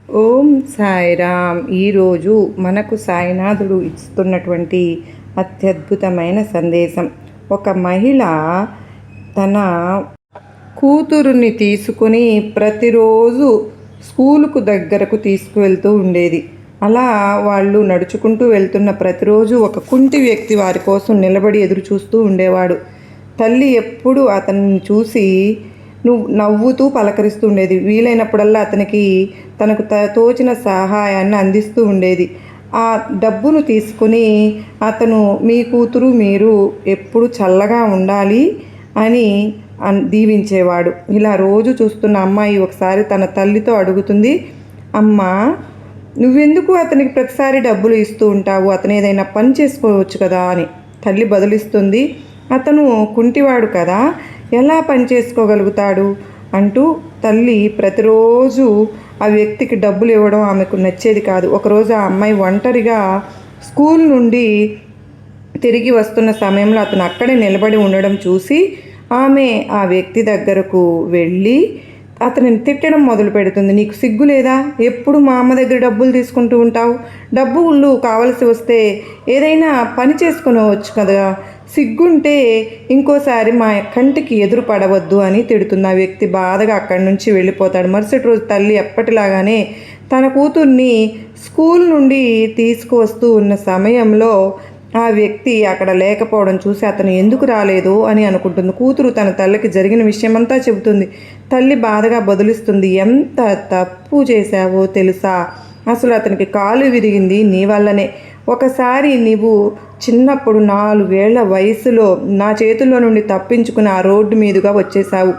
ఓం సాయిరామ్. ఈరోజు మనకు సాయినాథుడు ఇస్తున్నటువంటి అత్యద్భుతమైన సందేశం. ఒక మహిళ తన కూతురుని తీసుకుని ప్రతిరోజు స్కూలుకు దగ్గరకు తీసుకువెళ్తూ ఉండేది. అలా వాళ్ళు నడుచుకుంటూ వెళ్తున్న ప్రతిరోజు ఒక కుంటి వ్యక్తి వారి కోసం నిలబడి ఎదురు చూస్తూ ఉండేవాడు. తల్లి ఎప్పుడు అతన్ని చూసి నవ్వుతూ పలకరిస్తూ ఉండేది. వీలైనప్పుడల్లా అతనికి తనకు తోచిన సహాయాన్ని అందిస్తూ ఉండేది. ఆ డబ్బును తీసుకుని అతను మీ కూతురు మీరు ఎప్పుడు చల్లగా ఉండాలి అని దీవించేవాడు. ఇలా రోజు చూస్తున్న అమ్మాయి ఒకసారి తన తల్లితో అడుగుతుంది, అమ్మా, నువ్వెందుకు అతనికి ప్రతిసారి డబ్బులు ఇస్తూ ఉంటావు? అతను ఏదైనా పని చేసుకోవచ్చు కదా అని. తల్లి బదులిస్తుంది, అతను కుంటివాడు కదా, ఎలా పని చేసుకోగలుగుతాడు అంటూ తల్లి ప్రతిరోజు ఆ వ్యక్తికి డబ్బులు ఇవ్వడం ఆమెకు నచ్చేది కాదు. ఒకరోజు ఆ అమ్మాయి ఒంటరిగా స్కూల్ నుండి తిరిగి వస్తున్న సమయంలో అతను అక్కడే నిలబడి ఉండడం చూసి ఆమె ఆ వ్యక్తి దగ్గరకు వెళ్ళి అతనిని తిట్టడం మొదలు పెడుతుంది. నీకు సిగ్గు లేదా? ఎప్పుడు మా అమ్మ దగ్గర డబ్బులు తీసుకుంటూ ఉంటావు. డబ్బులు కావలసి వస్తే ఏదైనా పని చేసుకునవచ్చు కదా. సిగ్గుంటే ఇంకోసారి మా కంటికి ఎదురు పడవద్దు అని తిడుతున్న ఆ వ్యక్తి బాధగా అక్కడి నుంచి వెళ్ళిపోతాడు. మరుసటి రోజు తల్లి ఎప్పటిలాగానే తన కూతుర్ని స్కూల్ నుండి తీసుకువస్తూ ఉన్న సమయంలో ఆ వ్యక్తి అక్కడ లేకపోవడం చూసి అతను ఎందుకు రాలేదు అని అనుకుంటుంది. కూతురు తన తల్లికి జరిగిన విషయమంతా చెబుతుంది. తల్లి బాధగా బదులిస్తుంది, ఎంత తప్పు చేశావో తెలుసా? అసలు అతనికి కాలు విరిగింది నీ వల్లనే. ఒకసారి నీవు చిన్నప్పుడు 4 ఏళ్ల వయసులో నా చేతుల్లో నుండి తప్పించుకుని ఆ రోడ్డు మీదుగా వచ్చేసావు.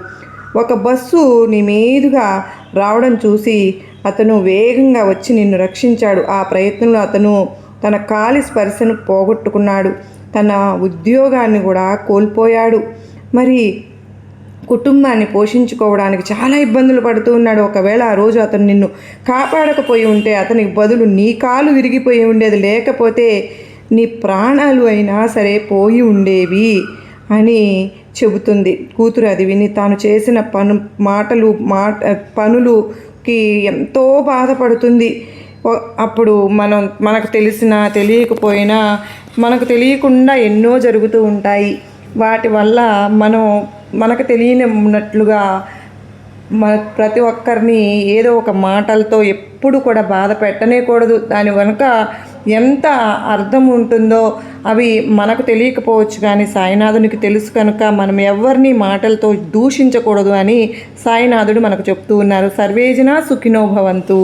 ఒక బస్సు నీ మీదుగా రావడం చూసి అతను వేగంగా వచ్చి నిన్ను రక్షించాడు. ఆ ప్రయత్నంలో అతను తన కాలి స్పర్శను పోగొట్టుకున్నాడు. తన ఉద్యోగాన్ని కూడా కోల్పోయాడు. మరి కుటుంబాన్ని పోషించుకోవడానికి చాలా ఇబ్బందులు పడుతూ ఉన్నాడు. ఒకవేళ ఆ రోజు అతను నిన్ను కాపాడకపోయి ఉంటే అతనికి బదులు నీ కాలు విరిగిపోయి ఉండేది, లేకపోతే నీ ప్రాణాలు అయినా సరే పోయి ఉండేవి అని చెబుతుంది. కూతురు అది విని తాను చేసిన పనులుకి ఎంతో బాధపడుతుంది. అప్పుడు మనకు తెలిసినా తెలియకపోయినా మనకు తెలియకుండా ఎన్నో జరుగుతూ ఉంటాయి. వాటి వల్ల మనకు తెలియనట్లుగా ప్రతి ఒక్కరిని ఏదో ఒక మాటలతో ఎప్పుడు కూడా బాధ పెట్టనేకూడదు. దాని వెనుక ఎంత అర్థం ఉంటుందో అవి మనకు తెలియకపోవచ్చు, కానీ సాయినాథునికి తెలుసు కనుక మనం ఎవరిని మాటలతో దూషించకూడదు అని సాయినాథుడు మనకు చెప్తూ ఉన్నారు. సర్వేజన సుఖినో భవంతు.